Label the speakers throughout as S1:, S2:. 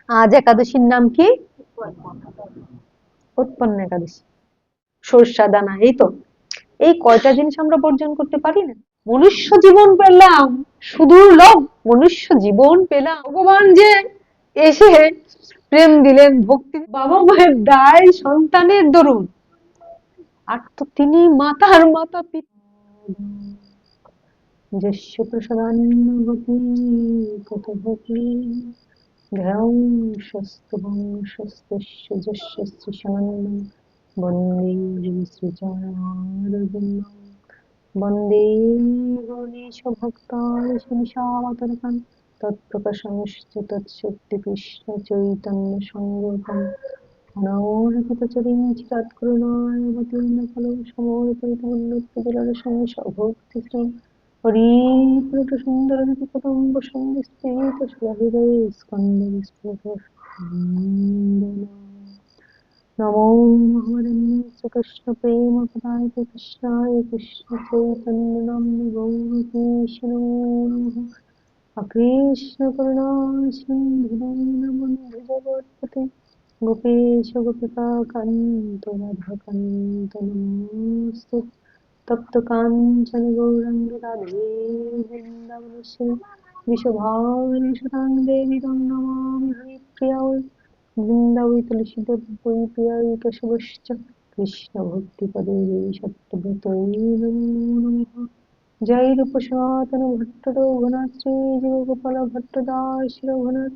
S1: আজ একাদশীর নাম কি? উৎপন্ন একাদশী। সরষা দানা, এই তো। এই কয়টা জিনিস আমরা বর্জন করতে পারি না? মনুষ্য জীবন পেলাম, সুদুর্লভ মনুষ্য জীবন পেলাম, ভগবান যে এসে প্রেম দিলেন, ভক্তি, বাবা মায়ের দায় সন্তানের দরুন, আর তো তিনি মাতার মাতা পিতা। যস্য প্রসাদান্নবতী ততবতী ধ্যায়ংশস্তু বংশস্তস্য যস্য শ্রীশানন্দং বন্দে শ্রীচরণারবিন্দং বন্দে গণেশ ভক্তায় নিশাবতারকং তৎপ্রকাশংশ্চ তৎশক্তি কৃষ্ণ চৈতন্য সংযতং অনাবৃতচরিং চিরাৎকরুণাবতীর্ণ ফলং সমবেতপরিপূর্ণোত্তজলরসং ভক্তিশ্রম হরিপ্রট সুন্দর কদম্ব সংস্ফীত সুহৃদয়ে স্কন্দবিস্ফুট নমো ভগবতে শ্রীকৃষ্ণ প্রেম পদায় কৃষ্ণায় কৃষ্ণ চৈতন্য নাম্নী গৌরীশনো নমঃ অকৃষ্ণ করুণা সিন্ধু দীনবন্ধু জগৎপতে গোপেশ গোপিকা কান্ত রাধাকান্ত নমস্তে তপ্ত কাঞ্চন গৌরাঙ্গী রাধে বৃন্দাবনেশ্বরী বিশ্বভাবনী সুতাং দেবী তং নমামি হরিপ্রিয়া বৃন্দাবৈ তুলসী দেবৈ প্রিয়ায় কেশবশ্চ কৃষ্ণ ভক্তি পদে সত্যব্রত নমঃ জয় রূপ সনাতন ভট্ট রঘুনাথ শ্রী জীব গোপাল ভট্ট দাস রঘুনাথ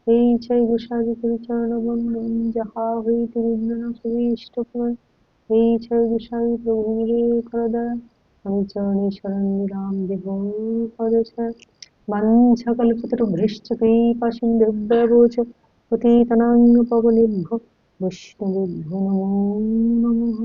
S1: এই চাই গোসাদি পরিচরণ বন্ধন যাহা হইতে বিঘ্ন সুবিষ্ট পুরাণ এই চাই গোসাই প্রভু মিলে করদয়া আমি চরণে শরণ নিলাম দেহ পদশায় বাঞ্ছাকল্পতরুভ্যশ্চ কৃপা সিন্ধুভ্যবচ পতিতানাং পাবনেভ্যো বৈষ্ণবেভ্যো নমো নমঃ।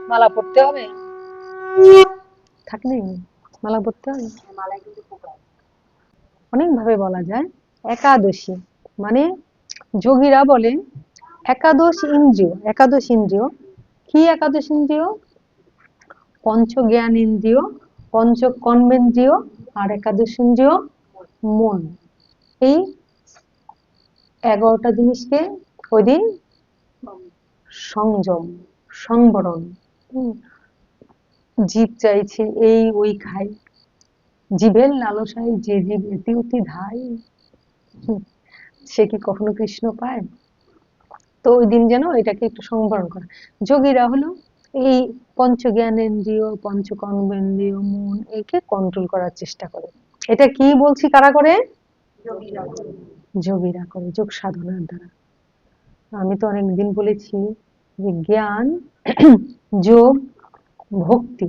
S1: মালা পড়তে হবে, থাকলে মালা পড়তে হবে। অনেক ভাবে বলা যায়। একাদশী মানে যোগীরা বলে একাদশ ইন্দ্রিয়। একাদশ ইন্দ্রিয় কি? একাদশ ইন্দ্রিয় পঞ্চ জ্ঞান ইন্দ্রিয়, পঞ্চ কর্মেন্দ্রিয় আর একাদশ ইন্দ্রিয় মন। এই 11টা জিনিসকে ওই দিন সংযম, সংবরণ। জীব চাইছে এই ওই খাই, জীবের লালসায় যে জীব এতি অতি ধায়, সে কি কখনো কৃষ্ণ পায়? তো ওই দিন যেন এটাকে একটু সংবরণ করা। যোগীরা হলো এই পঞ্চ জ্ঞানেন্দ্রিয়, পঞ্চ কর্মেন্দ্রিয়, মন একে কন্ট্রোল করার চেষ্টা করে। এটা কি বলছি? কারা করে? যোগীরা করে, যোগ সাধনার দ্বারা। আমি তো অনেকদিন বলেছি যে জ্ঞান, যোগ, ভক্তি,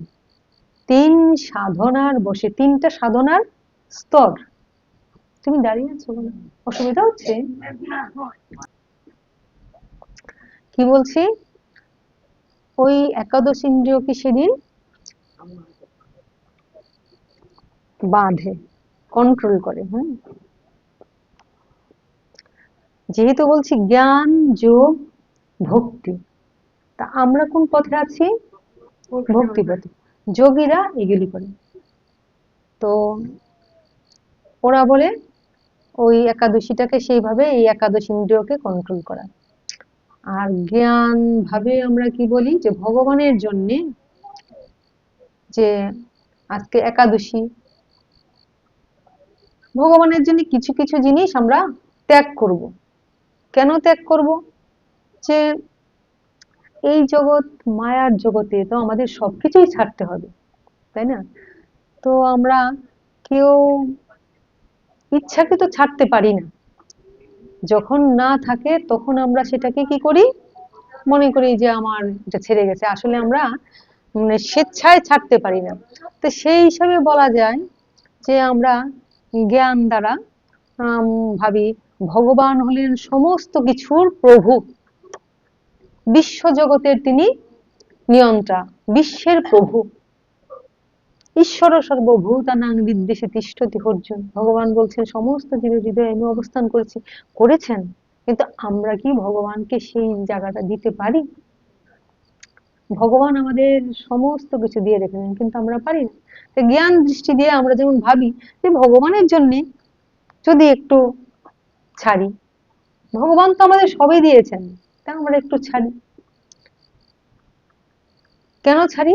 S1: 3 সাধনার বসে, 3টা সাধনার স্তর। তুমি দাঁড়িয়ে আছো বলো, অসুবিধা হচ্ছে? কি বলছি? ওই একাদশ ইন্দ্রিয়কে সেদিন বাঁধে, কন্ট্রোল করে। যেহেতু বলছি জ্ঞান, যোগ, ভক্তি, তা আমরা কোন পথে আছি? ভক্তি পথে। যোগীরা এগুলি করে। তো ওরা বলে ওই একাদশীটাকে সেইভাবে এই একাদশ ইন্দ্রিয়কে কন্ট্রোল করা। আর জ্ঞান ভাবে আমরা কি বলি যে ভগবানের জন্য যে আজকে একাদশী, ভগবানের জন্য কিছু কিছু জিনিস আমরা ত্যাগ করব। কেন ত্যাগ করব? যে এই জগৎ মায়ার জগতে তো আমাদের সবকিছুই ছাড়তে হবে, তাই না? তো আমরা কেউ ইচ্ছাকৃত ছাড়তে পারি না। যখন না থাকে তখন আমরা সেটাকে কি করি? মনে করি যে আমার এটা ছেড়ে গেছে। আসলে আমরা মানে স্বেচ্ছায় ছাড়তে পারি না। তো সেই হিসাবে বলা যায় যে আমরা জ্ঞান দ্বারা ভাবি ভগবান হলেন সমস্ত কিছুর প্রভু, বিশ্ব জগতের তিনি নিয়ন্ত্রা, বিশ্বের প্রভু। ঈশ্বর সর্বভূতানাং বিদ্বেষে তিষ্ঠতি অর্জুন। ভগবান বলছেন সমস্ত জীবের হৃদয়ে আমি অবস্থান করেছেন, কিন্তু আমরা কি ভগবানকে সেই জায়গাটা দিতে পারি? ভগবান আমাদের সমস্ত কিছু দিয়ে রেখেছেন, কিন্তু আমরা পারি না। জ্ঞান দৃষ্টি দিয়ে আমরা যেমন ভাবি যে ভগবানের জন্য যদি একটু ছাড়ি, ভগবান তো আমাদের সবই দিয়েছেন, তা আমরা একটু ছাড়ি। কেন ছাড়ি?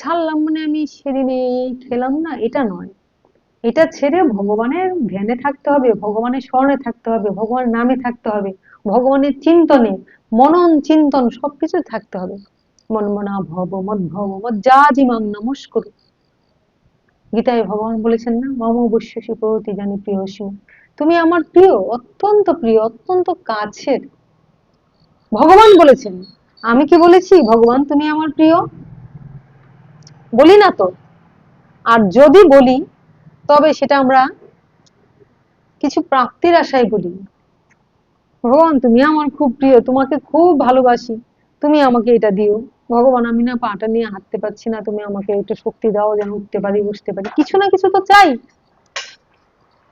S1: ছাড়লাম মানে আমি সেদিনে খেলাম না, এটা নয়। এটা ছেড়ে ভগবানের ধ্যানে থাকতে হবে, ভগবানের স্মরণে থাকতে হবে, ভগবানের নামে থাকতে হবে, ভগবানের চিন্তনে, মনন চিন্তন সবকিছু থাকতে হবে। মন্মনা ভব মদ জাজিমাং নমস্কুরু। গীতায় ভগবান বলেছেন না, মম বৈশ্যসী প্রতি জানি প্রিয়সী। তুমি আমার প্রিয়, অত্যন্ত প্রিয়, অত্যন্ত কাছের। ভগবান বলেছেন, আমি কি বলেছি ভগবান তুমি আমার প্রিয়? বলি না তো। আর যদি বলি তবে সেটা আমরা কিছু প্রাপ্তির আশায় বলি। ভগবান তুমি আমার খুব প্রিয়, তোমাকে খুব ভালোবাসি, তুমি আমাকে এটা দিও। ভগবান আমি না পাটা নিয়ে হাঁটতে পারছি না, তুমি আমাকে একটু শক্তি দাও যেন উঠতে পারি, বসতে পারি। কিছু না কিছু তো চাই।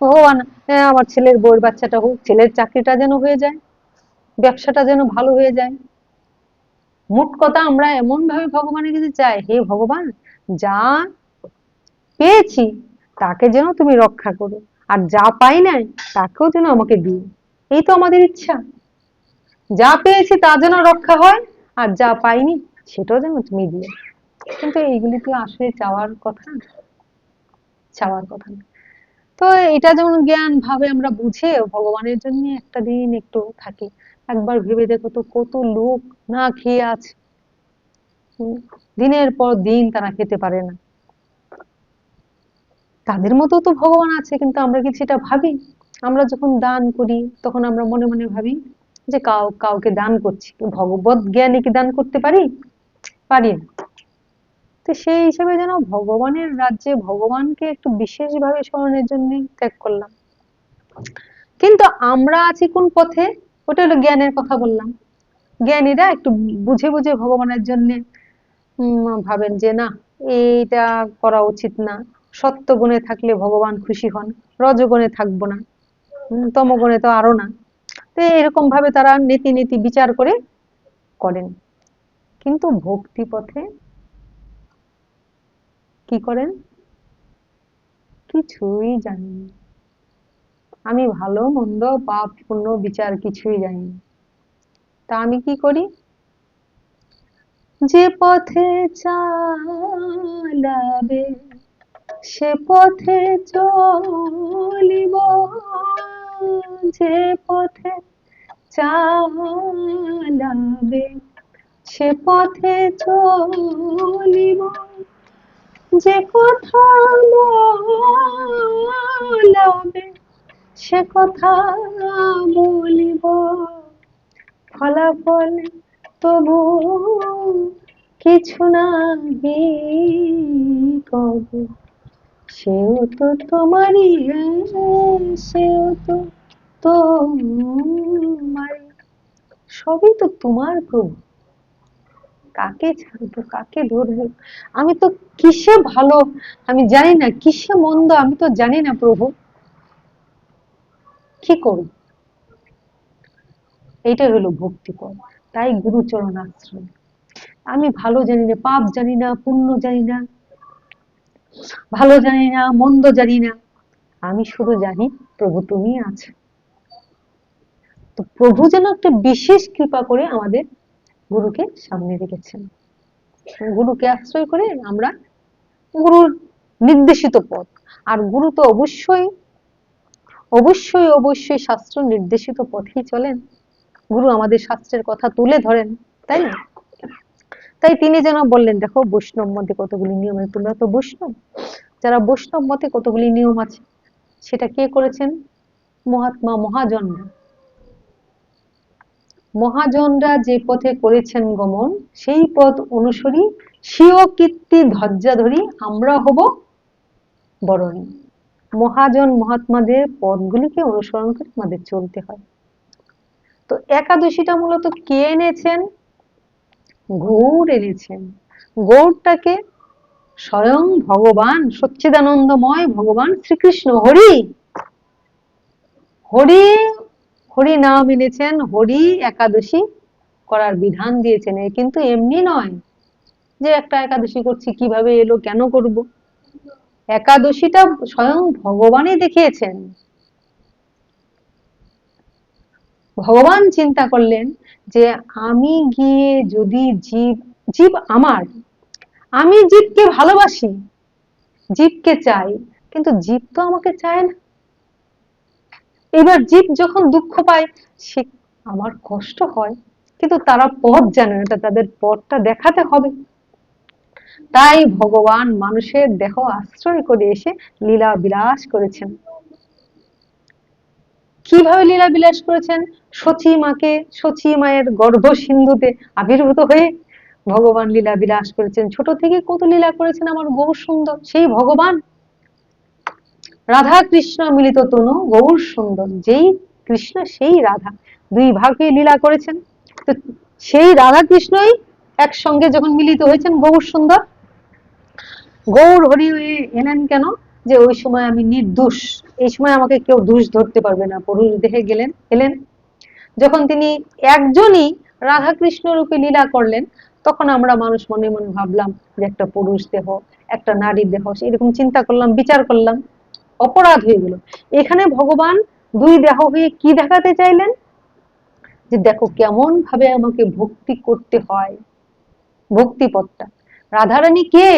S1: ভগবান হ্যাঁ আমার ছেলের বউয়ের বাচ্চাটা হোক, ছেলের চাকরিটা যেন হয়ে যায়, ব্যবসাটা যেন ভালো হয়ে যায়। মোট কথা আমরা এমন ভাবে ভগবানের কাছে চাই, হে ভগবান যা পেয়েছি তাকে যেন তুমি রক্ষা করো, আর যা পাই নাই তাকেও যেন আমাকে দিও। এই তো আমাদের ইচ্ছা, যা পেয়েছি তা যেন রক্ষা হয়, আর যা পাইনি সেটাও যেন তুমি দিও। কিন্তু এইগুলি তো আসলে চাওয়ার কথা, চাওয়ার কথা না। তো এটা যেমন জ্ঞান ভাবে আমরা বুঝে ভগবানের জন্য একটা দিন একটু থাকি। একবার ভেবে দেখো তো কত লোক না খেয়ে আছে, দিনের পর দিন তারা খেতে পারে না। তাদের মতো তো ভগবান আছে, কিন্তু আমরা কি সেটা ভাবি? আমরা যখন দান করি তখন আমরা মনে মনে ভাবি যে কাউকে দান করছি, ভগবত জ্ঞানে কি দান করতে পারি? পারি না। তো সেই হিসেবে যেন ভগবানের রাজ্যে ভগবানকে একটু বিশেষ ভাবে স্মরণের জন্য ত্যাগ করলাম। কিন্তু আমরা আছি কোন পথে? ওটা হলো জ্ঞানের কথা বললাম। জ্ঞানীরা একটু বুঝে বুঝে ভগবানের জন্য ভাবেন যে না এইটা করা উচিত না, সত্যগুণে থাকলে ভগবান খুশি হন, রজগুণে থাকবো না, তমগুণে তো আরো না। তো এরকম ভাবে তারা নীতি নীতি বিচার করে করেন। কিন্তু ভক্তি পথে কি করেন? কিছুই জানেন না। আমি ভালো মন্দ পাপ পুণ্য বিচার কিছুই জানি না। তা আমি কি করি? যে পথে চালাবে সে পথে চলিব, যে পথে চালাবে সে পথে চলিব, যে কথা বলাবে সে কথা বলিব, ফলাফল তবু কিছু নাহি কব, সেও তো তোমারই, সেও তো তোমারই। সবই তো তোমার প্রভু, কাকে ছাড়বো কাকে ধরবো? আমি তো কিসে ভালো আমি জানি না, কিসে মন্দ আমি তো জানি না প্রভু, কি করব? এইটাই হলো ভক্তিপদ। তাই গুরুচরণ আশ্রয়। আমি ভালো জানি না, পাপ জানি না, পুণ্য জানি না, ভালো জানি না, মন্দ জানি না, আমি শুধু জানি প্রভু তুমি আছো। তো প্রভু যেন একটা বিশেষ কৃপা করে আমাদের গুরুকে সামনে রেখেছেন। গুরুকে আশ্রয় করে আমরা গুরুর নির্দেশিত পথ, আর গুরু তো অবশ্যই অবশ্যই অবশ্যই শাস্ত্র নির্দেশিত পথেই চলেন। গুরু আমাদের শাস্ত্রের কথা তুলে ধরেন, তাই না? তাই তিনি যেন বললেন দেখো বৈষ্ণব মতে কতগুলি নিয়ম আছে, তোমরা তো বৈষ্ণব, যারা বৈষ্ণব মতে কতগুলি নিয়ম আছে, সেটা কে করেছেন? মহাত্মা মহাজনরা। মহাজনরা যে পথে করেছেন গমন, সেই পথ অনুসরি স্বীয় কীর্তি ধ্বজা ধরি আমরা হব বরণী। মহাজন মহাত্মাদের পথগুলিকে অনুসরণ করে আমাদের চলতে হয়। তো একাদশীটা মূলত কে এনেছেন? গৌড় এনেছেন। গৌড়টাকে স্বয়ং ভগবান সচ্চিদানন্দময় ভগবান শ্রীকৃষ্ণ হরি হরি হরি নাম এনেছেন, হরি একাদশী করার বিধান দিয়েছেন। এ কিন্তু এমনি নয় যে একটা একাদশী করছি, কিভাবে এলো, কেন করব। একাদশীটা স্বয়ং ভগবানই দেখিয়েছেন। ভগবান চিন্তা করলেন যে আমি গিয়ে যদি জীব জীব আমার, আমি জীবকে ভালোবাসি, জীবকে চাই, কিন্তু জীব তো আমাকে চায় না। এবার জীব যখন দুঃখ পায়, সে আমার কষ্ট হয়, কিন্তু তারা পথ জানে না, তাদের পথটা দেখাতে হবে। তাই ভগবান মানুষের দেহ আশ্রয় করে এসে লীলা বিলাস করেছেন। কিভাবে লীলা বিলাস করেছেন? শচী মাকে, শচী মায়ের গর্ভ সিন্ধুতে আবির্ভূত হয়ে ভগবান লীলা বিলাস করেছেন। ছোট থেকে কত লীলা করেছেন আমার গৌর সুন্দর সেই ভগবান। রাধা কৃষ্ণ মিলিত তনু গৌর সুন্দর, যেই কৃষ্ণ সেই রাধা, দুই ভাগে লীলা করেছেন। তো সেই রাধা কৃষ্ণই একসঙ্গে যখন মিলিত হয়েছেন গৌর সুন্দর, গৌর হরি হয়ে এলেন কেন? যে ওই সময় আমি নির্দোষ, এই সময় আমাকে কেউ দোষ ধরতে পারবে না, পুরুষ দেহে গেলেন এলেন। যখন তিনি একজনই রাধা কৃষ্ণ রূপে লীলা করলেন, তখন আমরা মানুষ মনে মনে ভাবলাম যে একটা পুরুষ দেহ, একটা নারীর দেহ, এরকম চিন্তা করলাম, বিচার করলাম, অপরাধ হয়ে গেল। এখানে ভগবান দুই দেহ হয়ে কি দেখাতে চাইলেন? যে দেখো কেমন ভাবে আমাকে ভক্তি করতে হয়, ভক্তি পথটা। রাধারানী কে?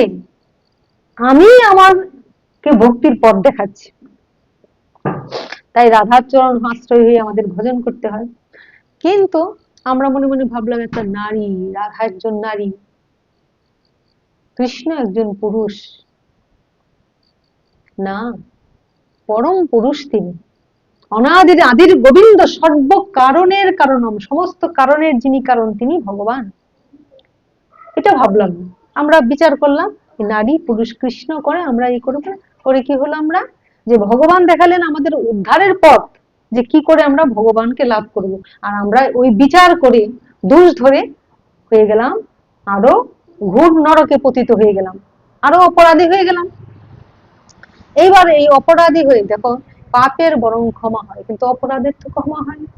S1: আমি আমাকে ভক্তির পথ দেখাচ্ছি। তাই রাধার চরণ আশ্রয় হয়ে আমাদের ভজন করতে হয়। কিন্তু আমরা মনে মনে ভাবলাম একটা নারী, রাধা একজন নারী, কৃষ্ণ একজন পুরুষ। না, পরম পুরুষ তিনি, অনাদির আদির গোবিন্দ, সর্ব কারণের কারণম, সমস্ত কারণের যিনি কারণ তিনি ভগবান। এটা ভাবলাম, আমরা বিচার করলাম নারী পুরুষ কৃষ্ণ করে আমরা এই করবো করে, কি হলো আমরা যে ভগবান দেখালেন আমাদের উদ্ধারের পথ, যে কি করে আমরা ভগবানকে লাভ করব। আর আমরা ওই বিচার করে দোষ ধরে হয়ে গেলাম আরো ঘোর নরকে পতিত হয়ে গেলাম, আরো অপরাধী হয়ে গেলাম। এইবার এই অপরাধী হয়ে দেখো, পাপের বরং ক্ষমা হয়, কিন্তু অপরাধের তো ক্ষমা হয় না।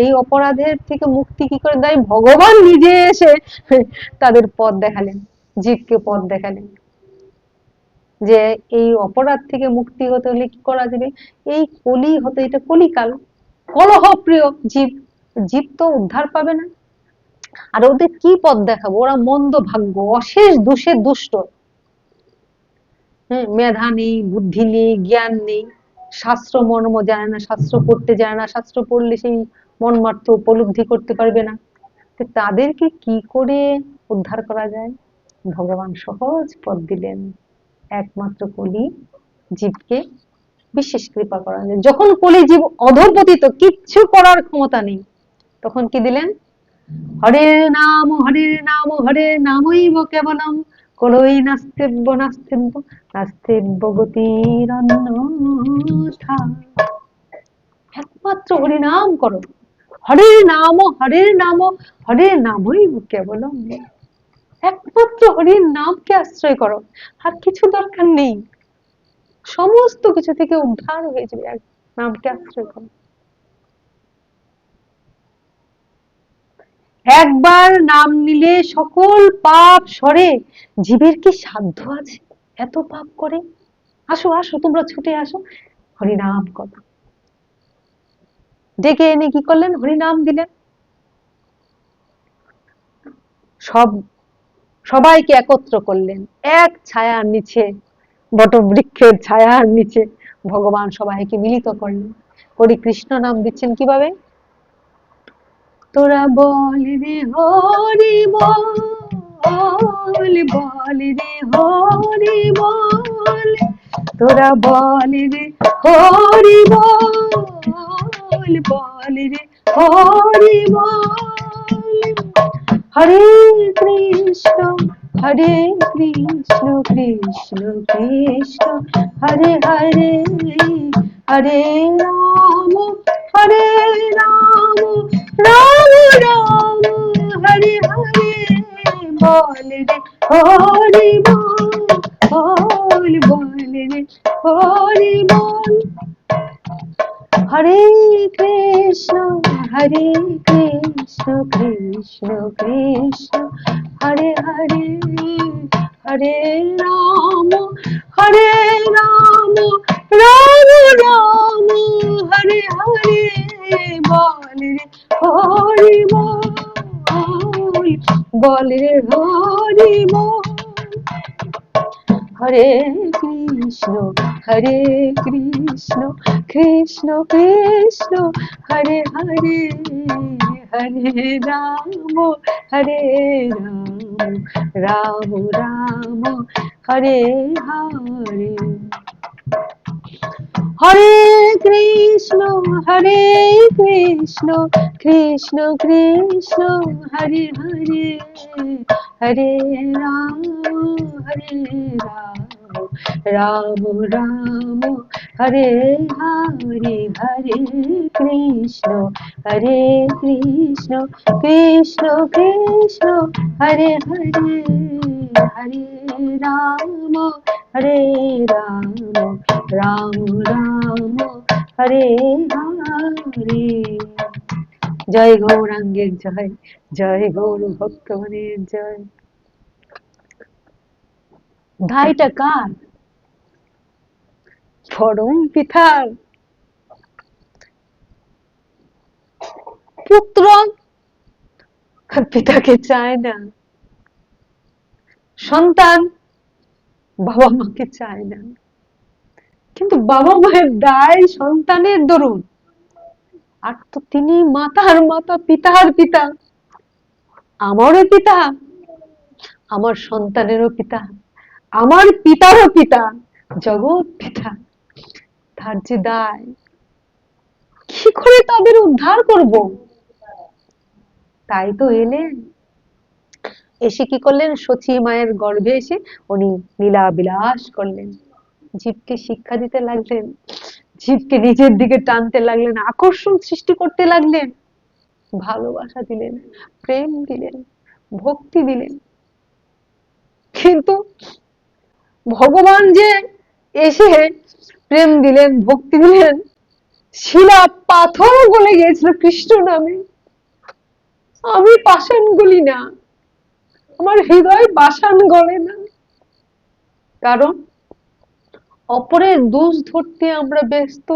S1: এই অপরাধের থেকে মুক্তি কি করে দেয়? ভগবান নিজে এসে তাদের পথ দেখালেন, জীবকে পথ দেখালেন, যে এই অপরাধ থেকে মুক্তি হতে হলে কি করা যাবে। এই কলি হতে, এটা কলিকাল, কলহ প্রিয় জীব, জীব তো উদ্ধার পাবে না। আর ওদের কি পথ দেখাবো? ওরা মন্দ ভাগ্য, অশেষ দোষে দুষ্ট, মেধা নেই, বুদ্ধি নেই, জ্ঞান নেই, শাস্ত্র মর্ম জানে না, শাস্ত্র পড়তে জানে না, শাস্ত্র পড়লে সেই মর্মার্থ উপলব্ধি করতে পারবে না। তাদেরকে কি করে উদ্ধার করা যায়? ভগবান সহজ পথ দিলেন, একমাত্র কলি জীবকে বিশেষ কৃপা করা যায়। যখন কলি জীব অধঃপতিত, কিচ্ছু করার ক্ষমতা নেই, তখন কি দিলেন? হরের নাম হরের নাম হরের নামৈব কেবলম কলই নাস্তেব্য নাস্তেব্য নাস্তেব্য গতিরন্যথা। একমাত্র হরি নাম করো, হরের নাম হরের নামৈব কেবলম, একমাত্র হরির নামকে আশ্রয় করো, আর কিছু দরকার নেই, সমস্ত কিছু থেকে উদ্ধার হয়ে যাবে, এক নামকে আশ্রয় করো। একবার নাম নিলে সকল পাপ সরে। জীবের কি সাধ্য আছে এত পাপ করে? আসো আসো, তোমরা ছুটে আসো, হরিনাম করো। ডেকে এনে কি করলেন? হরিনাম দিলেন। সবাইকে একত্র করলেন এক ছায়ার নিচে, বটবৃক্ষের ছায়ার নিচে ভগবান সবাইকে মিলিত করলেন। হরি কৃষ্ণ নাম দিচ্ছেন কিভাবে? তোরা বল রে হরি বল, বল রে হরি বল, তোরা বল রে হরি বল, বল রে হরি বল। হরে কৃষ্ণ কৃষ্ণ কৃষ্ণ কৃষ্ণ হরে হরে, হরে রাম রাম রাম হরে হরে, বল রে হরি বল, বল রে হরি বল। হরে কৃষ্ণ কৃষ্ণ কৃষ্ণ হরে হরে, হরে রাম রাম রাম হরে হরে, বল রে হরি বল, বল রে হরি বল। হরে কৃষ্ণ কৃষ্ণ কৃষ্ণ হরে হরে, হরে রাম রাম রাম হরে হরে। হরে কৃষ্ণ কৃষ্ণ কৃষ্ণ হরে হরে, হরে রাম রাম রাম হরে হরে, হরে কৃষ্ণ কৃষ্ণ কৃষ্ণ হরে হরে, হরে রাম রাম রাম রাম হরে হরে। জয় গৌরাঙ্গের জয়, জয় গৌর ভক্তগণের জয়। ধাইটা কার? পরম পিতার। পুত্র পিতাকে চায় না, সন্তান বাবা মাকে চায় না, কিন্তু বাবা মায়ের দায় সন্তানের দরুন। আর তো তিনি মাতার মাতা, পিতার পিতা, আমারও পিতা, আমার সন্তানেরও পিতা, আমার পিতারও পিতা, জগৎ পিতা। তার যে দায়, কি করে তাদের উদ্ধার করব? তাই তো এলেন। এসে কি করলেন? সচি মায়ের গর্ভে এসে উনি লীলা বিলাস করলেন, জীবকে শিক্ষা দিতে লাগলেন, জীবকে নিজের দিকে টানতে লাগলেন, আকর্ষণ সৃষ্টি করতে লাগলেন, ভালোবাসা দিলেন, প্রেম দিলেন, ভক্তি দিলেন। কিন্তু ভগবান যে এসে প্রেম দিলেন, ভক্তি দিলেন, শিলা পাথর গলে গিয়েছিল কৃষ্ণ নামে। আমি পাষাণ গলি না, আমার হৃদয় পাষাণ গলে না, কারণ অপরের দোষ ধরতে আমরা ব্যস্ত।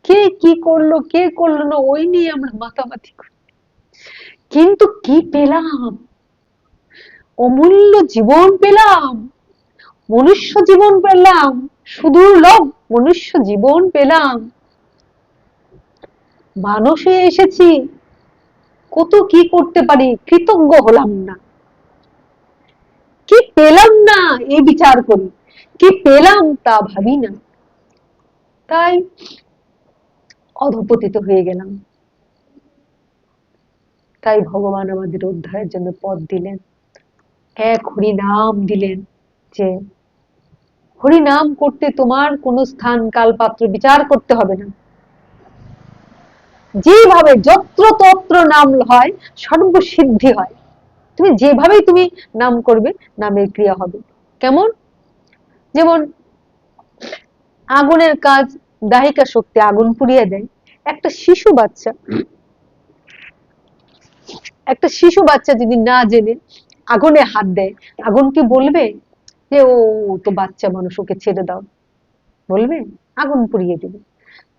S1: কে কি করলো, কে করলো না, ওই নিয়ে আমরা মাতামাতি করি। কিন্তু কি পেলাম? অমূল্য জীবন পেলাম, মনুষ্য জীবন পেলাম, সুদুর্লভ মনুষ্য জীবন পেলাম। মানুষে এসেছি, কত কি করতে পারি, কৃতজ্ঞ হলাম না। কি পেলাম না এই বিচার করি, কি পেলাম তা ভাবি না, তাই অধপতিত হয়ে গেলাম। তাই ভগবান আমাদের উদ্ধারের জন্য পথ দিলেন, এক হরি নাম দিলেন, যে হরি নাম করতে তোমার কোনো স্থান কাল পাত্র বিচার করতে হবে না। যেভাবে যত্র তত্র নাম হয় সর্বসিদ্ধি হয়। তুমি যেভাবেই তুমি নাম করবে, নামের ক্রিয়া হবে। কেমন? যেমন আগুনের কাজ, দাহিকা শক্তি আগুন পুড়িয়ে দেয়। একটা শিশু বাচ্চা যদি না জেনে আগুনে হাত দেয়, আগুন কি বলবে যে ও তো বাচ্চা মানুষ, ওকে ছেড়ে দাও? বলবে? আগুন পুড়িয়ে দেবে।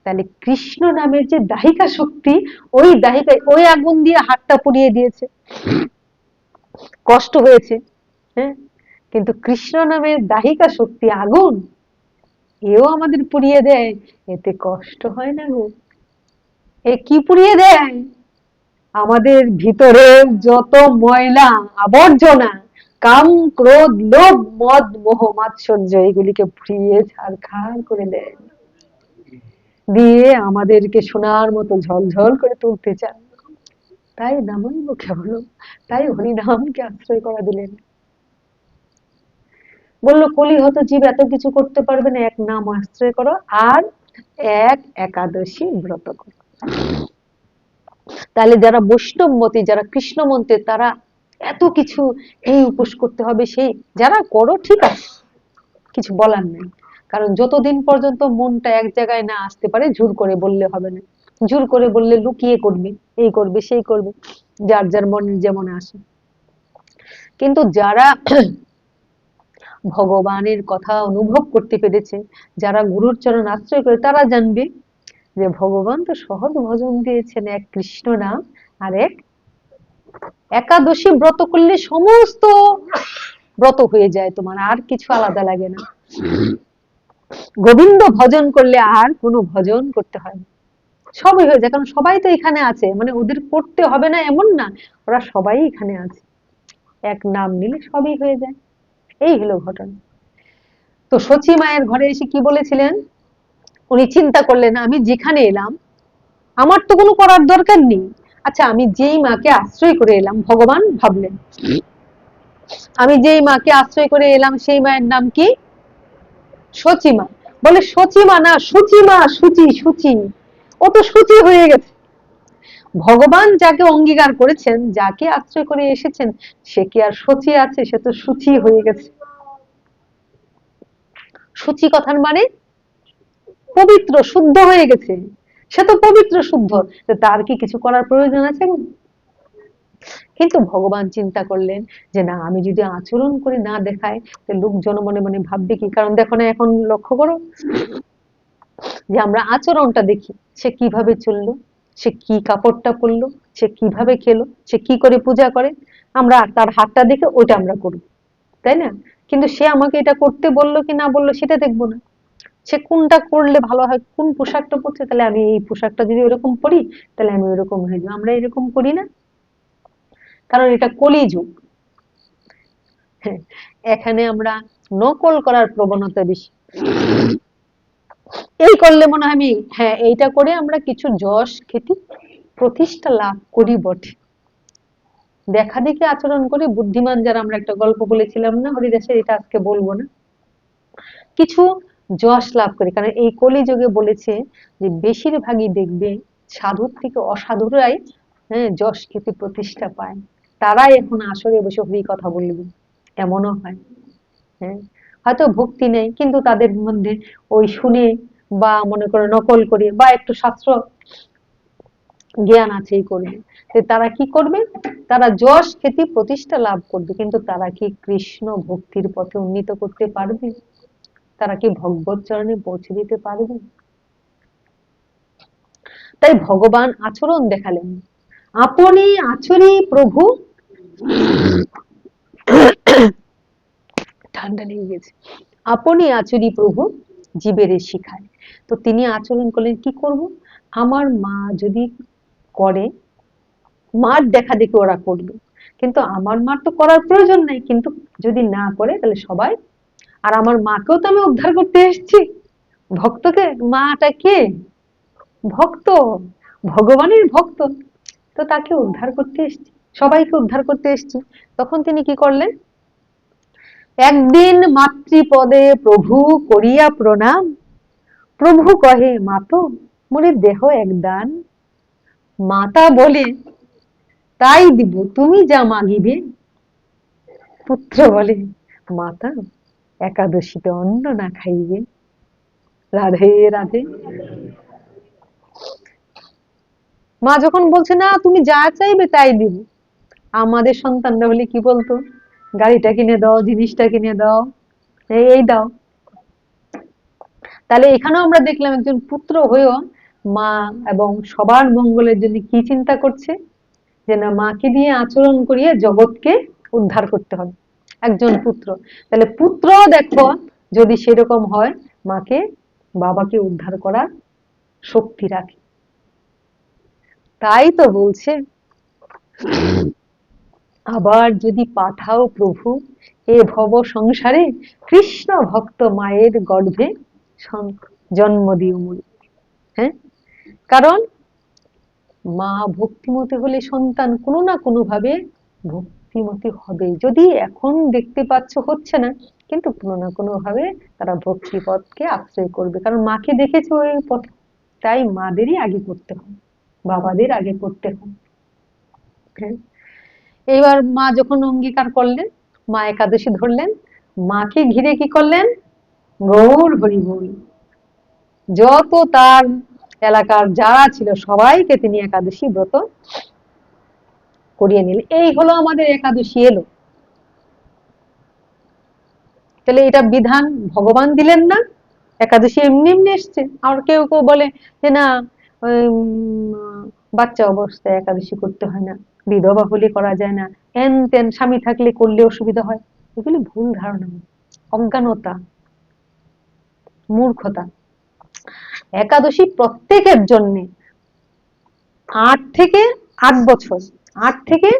S1: তাহলে কৃষ্ণ নামের যে দাহিকা শক্তি, ওই দাহিকায় ওই আগুন দিয়ে হাতটা পুড়িয়ে দিয়েছে, কষ্ট হয়েছে, হ্যাঁ, কিন্তু কৃষ্ণ নামের দাহিকা শক্তি আগুন, এও আমাদের পুড়িয়ে দেয়, এতে কষ্ট হয় না গো। এ কি পুড়িয়ে দেয়? আমাদের ভিতরে যত ময়লা আবর্জনা, কাম ক্রোধ লোভ মদ মোহ মাৎসর্য, এগুলিকে পুড়িয়ে ছারখার করে দেয়, দিয়ে আমাদেরকে সোনার মতো ঝলঝল করে তুলতে চান। তাই নামই মুখে হলো, তাই হরিনামকে আশ্রয় করা দিলেন। বললো কলিহত জীব এত কিছু করতে পারবে না, এক নাম আশ্রয় করো আর এক একাদশী ব্রত করো। তাহলে যারা বৈষ্ণব মতে, যারা কৃষ্ণ মন্ত্রে, তারা এত কিছু, এই উপোস করতে হবে, সেই যারা করো ঠিক আছে, কিছু বলার নেই। কারণ যতদিন পর্যন্ত মনটা এক জায়গায় না আসতে পারে, জোর করে বললে হবে না। জোর করে বললে লুকিয়ে করবে, এই করবে সেই করবে, যার যার মন যেমন আসে। কিন্তু যারা ভগবানের কথা অনুভব করতে পেরেছে, যারা গুরুর চরণ আশ্রয় করে, তারা জানবে যে ভগবান তো সহজ ভজন দিয়েছেন, এক কৃষ্ণ নাম আর এক একাদশী ব্রত করলে সমস্ত ব্রত হয়ে যায় তোমার, আর কিছু আলাদা লাগে না। গোবিন্দ ভজন করলে আর কোনো ভজন করতে হয় না, সবই হয়ে যায়। কারণ সবাই তো এখানে আছে, মানে ওদের করতে হবে না এমন না, ওরা সবাই এখানে আছে, এক নাম নিলে সবই হয়ে যায়। এই হলো ঘটনা। তো সচি মায়ের ঘরে এসে কি বলেছিলেন, উনি চিন্তা করলেন আমি যেখানে এলাম আমার তো কোনো করার দরকার নেই। আচ্ছা, আমি যেই মাকে আশ্রয় করে এলাম, ভগবান ভাবলেন, আমি যেই মাকে আশ্রয় করে এলাম সেই মায়ের নাম কি? সচিমা। বলে সচিমা না, সুচিমা, সুচি সুচি, ও তো সুচি হয়ে গেছে। ভগবান যাকে অঙ্গীকার করেছেন, যাকে আশ্রয় করে এসেছেন, সে কি আর সচি আছে? সে তো সুচি হয়ে গেছে। সুচি কথার মানে পবিত্র, শুদ্ধ হয়ে গেছে। সে তো পবিত্র শুদ্ধ, তার কি কিছু করার প্রয়োজন আছে? কিন্তু ভগবান চিন্তা করলেন যে না, আমি যদি আচরণ করে না দেখাই, লোকজন মনে মনে ভাববে কি? কারণ দেখো না, এখন লক্ষ্য করো যে আমরা আচরণটা দেখি, সে কিভাবে চললো, সে কি কাপড়টা পরলো, সে কিভাবে খেলো, সে কি করে পূজা করে, আমরা তার হাতটা দেখে ওইটা আমরা করবো, তাই না? কিন্তু সে আমাকে এটা করতে বললো কি না বললো সেটা দেখবো না। সে কোনটা করলে ভালো হয়, কোন পোশাকটা পরছে, তাহলে আমি এই পোশাকটা যদি ওরকম পরি, তাহলে আমি ওরকম হয়ে যাবো। আমরা এরকম করি না, কারণ এটা কলিযুগ। হ্যাঁ, এখানে আমরা নকল করার প্রবণতা বেশি। এই করলে মনে হয় আমি, হ্যাঁ এইটা করে আমরা কিছু যশ খ্যাতি প্রতিষ্ঠা লাভ করি বটে, দেখা দেখি আচরণ করে বুদ্ধিমান যারা, আমরা একটা গল্প বলেছিলাম না হরিদাসের, এটা আজকে বলবো না, কিছু যশ লাভ করি। কারণ এই কলিযুগে বলেছে যে বেশিরভাগই দেখবে সাধুর থেকে অসাধুরাই, হ্যাঁ, যশ খ্যাতি প্রতিষ্ঠা পায়, তারাই এখন আসরে বসে হরি কথা বলবে, এমনও হয়। হ্যাঁ, হয়তো ভক্তি নেই কিন্তু তাদের মধ্যে ওই শুনে বা মনে করে নকল করে বা একটু শাস্ত্র জ্ঞান আছেই করবে। তো তারা কি করবে, তারা যশ খ্যাতি প্রতিষ্ঠা লাভ করবে, কিন্তু তারা কি কৃষ্ণ ভক্তির পথে উন্নীত করতে পারবে? তারা কি ভগবত চরণে পৌঁছে দিতে পারবে? তাই ভগবান আচরণ দেখালেন, আপনি আচরি প্রভু, ঠান্ডা লেগে গেছে, আপনি আচরি প্রভু জীবেরে শিখায়। তো তিনি আচরণ করলেন, কি করব, আমার মা যদি করে, মার দেখা দেখি ওরা করবে, কিন্তু আমার মার তো করার প্রয়োজন নাই, কিন্তু যদি না করে তাহলে সবাই, আর আমার মাকেও তো আমি উদ্ধার করতে এসেছি, ভক্তকে, মাটা কে? ভক্ত, ভগবানের ভক্ত, তো তাকে উদ্ধার করতে এসেছি, সবাইকে উদ্ধার করতে এসেছি। তখন তিনি কি করলেন, একদিন মাতৃপদে প্রভু করিয়া প্রণাম, প্রভু কহে মাতো মোরে দেহ একদান, মাতা বলে তাই দিব তুমি যা মাগিবে, পুত্র বলে মাতা একাদশীতে অন্ন না খাইবে। রাধে রাধে। মা যখন বলছে না তুমি যা চাইবে তাই দিব, আমাদের সন্তানরা হলে কি বলতো, গাড়িটা কিনে দাও, জিনিসটা কিনে দাও, এই দাও। তাহলে এখানেও আমরা দেখলাম একজন পুত্র হয়েও মা এবং সবার মঙ্গলের জন্য কি চিন্তা করছে, যে না মাকে দিয়ে আচরণ করিয়ে জগৎকে উদ্ধার করতে হবে, একজন পুত্র। তাহলে পুত্র দেখো যদি সেরকম হয়, মাকে, বাবাকে উদ্ধার করার শক্তি রাখে। তাই তো বলছে, আবার যদি পাঠাও প্রভু এ ভব সংসারে, কৃষ্ণ ভক্ত মায়ের গর্ভে জন্ম দিও মুড়ি। হ্যাঁ, কারণ মা ভক্তিমতী হলে সন্তান কোনো না কোনো ভাবে ভক্তিমতী হবে, যদি এখন দেখতে পাচ্ছ হচ্ছে না, কিন্তু কোনো না কোনো ভাবে তারা ভক্তি পথকে আশ্রয় করবে, কারণ মাকে দেখেছে ওই পথ। তাই মাদেরই আগে করতে হয়, বাবাদের আগে করতে হয়। হ্যাঁ, এইবার মা যখন অঙ্গীকার করলেন, মা একাদশী ধরলেন, মাকে ঘিরে কি করলেন, গৌর হরি বল, যত তার এলাকার যারা ছিল সবাইকে তিনি একাদশী ব্রত করিয়ে নিলেন। এই হলো আমাদের একাদশী এলো। তাহলে এটা বিধান ভগবান দিলেন না, একাদশী এমনি এমনি এসছে। আর কেউ কেউ বলে যে না, বাচ্চা অবস্থায় একাদশী করতে হয় না, বিধবা হলে করা যায় না, এন তেন স্বামী থাকলে করলে অসুবিধা হয়। এগুলি ভুল ধারণা, অজ্ঞানতা, মূর্খতা। একাদশী প্রত্যেকের জন্য 8 থেকে 8 বছর, 8 থেকে